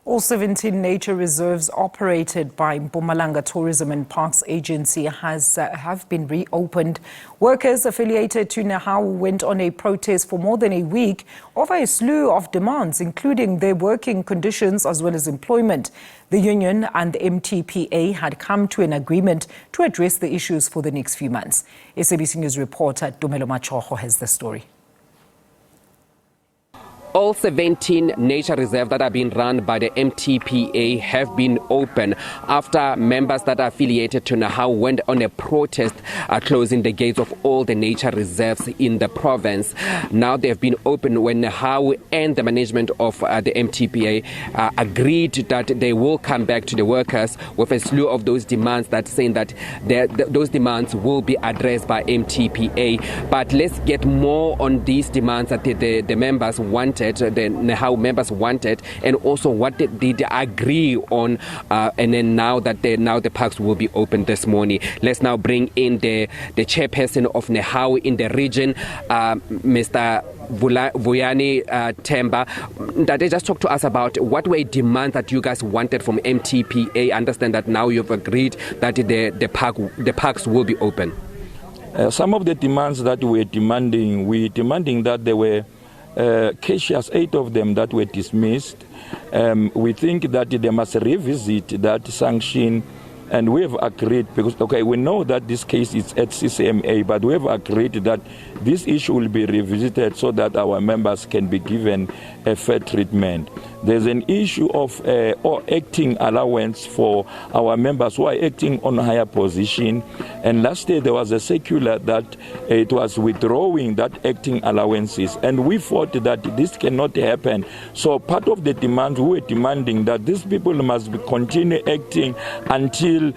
All 17 nature reserves operated by Mpumalanga Tourism and Parks Agency have been reopened. Workers affiliated to Nehawu went on a protest for more than a week over a slew of demands, including their working conditions as well as employment. The union and the MTPA had come to an agreement to address the issues for the next few months. SABC News reporter Tumelo Machogo has the story. All 17 nature reserves that are being run by the MTPA have been open after members that are affiliated to Nehawu went on a protest closing the gates of all the nature reserves in the province. Now they have been open when Nehawu and the management of the MTPA agreed that they will come back to the workers with a slew of those demands, that saying that those demands will be addressed by MTPA. But let's get more on these demands that the members wanted. The Nehawu members wanted, and also what did they agree on, and then now the parks will be open this morning. Let's now bring in the chairperson of Nehawu in the region, Mr. Vuyani Temba. That they just talk to us about what were demands that you guys wanted from MTPA. I understand that now you've agreed that the parks will be open. Some of the demands that we're demanding that there were cases, 8 of them that were dismissed. We think that they must revisit that sanction, and we have agreed, because we know that this case is at CCMA, but we have agreed that this issue will be revisited so that our members can be given a fair treatment. There's an issue of acting allowance for our members who are acting on a higher position. And last year there was a circular that it was withdrawing that acting allowances. And we thought that this cannot happen. So part of the demand, we were demanding that these people must continue acting until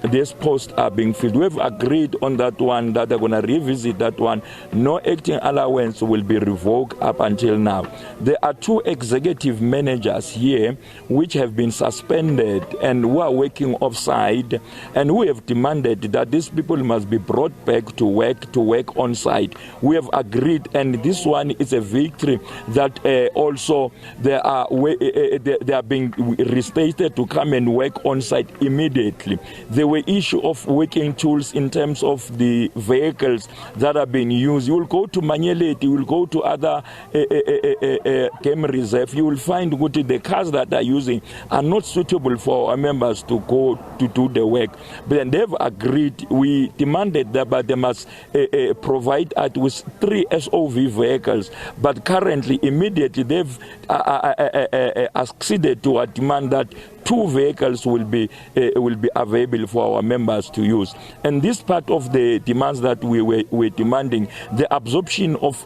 these posts are being filled. We have agreed on that one, that they're going to revisit that one. No acting allowance will be revoked up until now. There are 2 executive managers here which have been suspended and who are working offside, and we have demanded that these people must be brought back to work on site. We have agreed, and this one is a victory that also they are being restated to come and work on site immediately. There were issue of working tools in terms of the vehicles that are being used. You will go to Manyeleti, you will go to other game reserve, you will find the cars that are using are not suitable for our members to go to do the work. But then they've agreed, we demanded that, but they must provide us with 3 SOV vehicles. But currently, immediately, they've acceded to a demand that 2 vehicles will be available for our members to use. And this part of the demands that we were demanding, the absorption of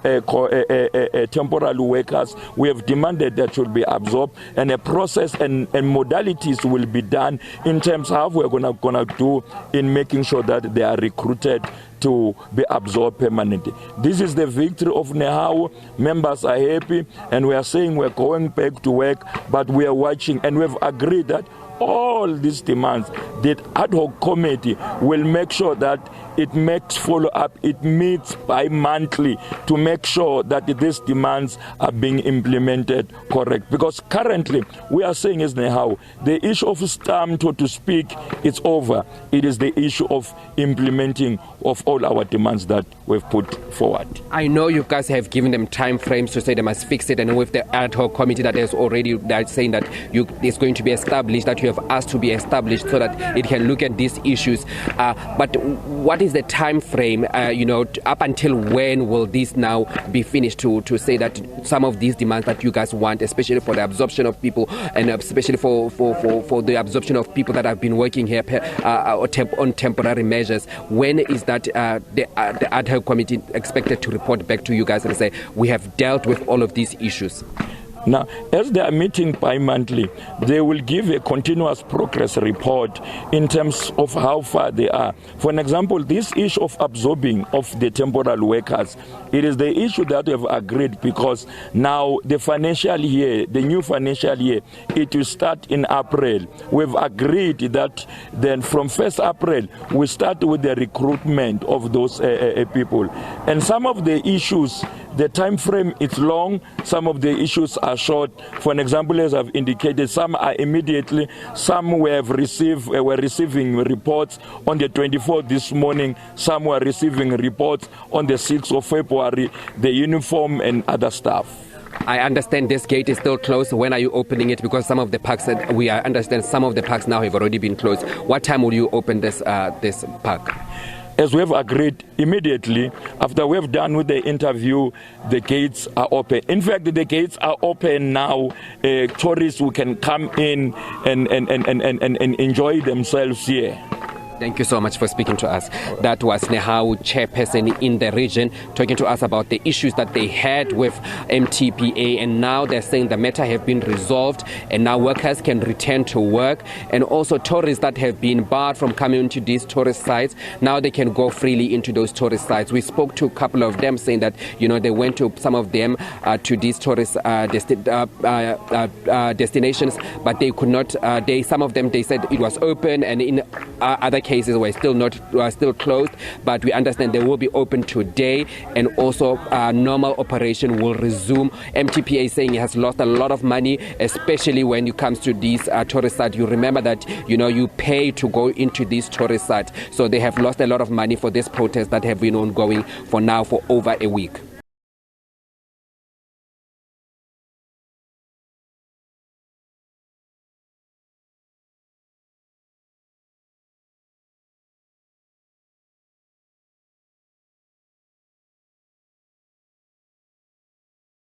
temporary workers, we have demanded that should be absorbed, and a process and modalities will be done in terms of how we're gonna do in making sure that they are recruited to be absorbed permanently. This is the victory of Nehawu. Members are happy, and we are saying we're going back to work, but we are watching, and we've agreed that all these demands, the ad hoc committee will make sure that it makes follow-up, it meets bi-monthly to make sure that these demands are being implemented correct. Because currently, we are saying as Nehawu, the issue of stamp, so to speak, it's over. It is the issue of implementing of all our demands that we've put forward. I know you guys have given them time frames to say they must fix it, and with the ad hoc committee that is already saying that it's going to be established, that you have asked to be established so that it can look at these issues. But what is the time frame, up until when will this now be finished to say that some of these demands that you guys want, especially for the absorption of people, and especially for the absorption of people that have been working here on temporary measures, when is that the ad hoc committee expected to report back to you guys and say we have dealt with all of these issues? Now, as they are meeting bi-monthly, they will give a continuous progress report in terms of how far they are. For an example, this issue of absorbing of the temporal workers, it is the issue that we have agreed, because now the financial year, the new financial year, it will start in April. We've agreed that then from 1st April, we start with the recruitment of those people. And some of the issues The time frame is long, some of the issues are short. For an example, as I've indicated, some are immediately, some were receiving reports on the 24th this morning, some were receiving reports on the 6th of February, the uniform and other stuff. I understand this gate is still closed. When are you opening it? Because some of the parks, understand some of the parks now have already been closed. What time will you open this park? As we have agreed, immediately after we have done with the interview, the gates are open. In fact, the gates are open now. Tourists who can come in and enjoy themselves here. Thank you so much for speaking to us. That was Nehawu, chairperson in the region, talking to us about the issues that they had with MTPA, and now they're saying the matter have been resolved and now workers can return to work, and also tourists that have been barred from coming into these tourist sites, now they can go freely into those tourist sites. We spoke to a couple of them saying that, you know, they went to some of them to these tourist destinations, but they could not, some of them, they said it was open, and in other cases were still closed, but we understand they will be open today, and also normal operation will resume. MTPA saying it has lost a lot of money, especially when it comes to these tourist sites. You remember that, you know, you pay to go into these tourist sites, so they have lost a lot of money for this protest that have been ongoing for over a week.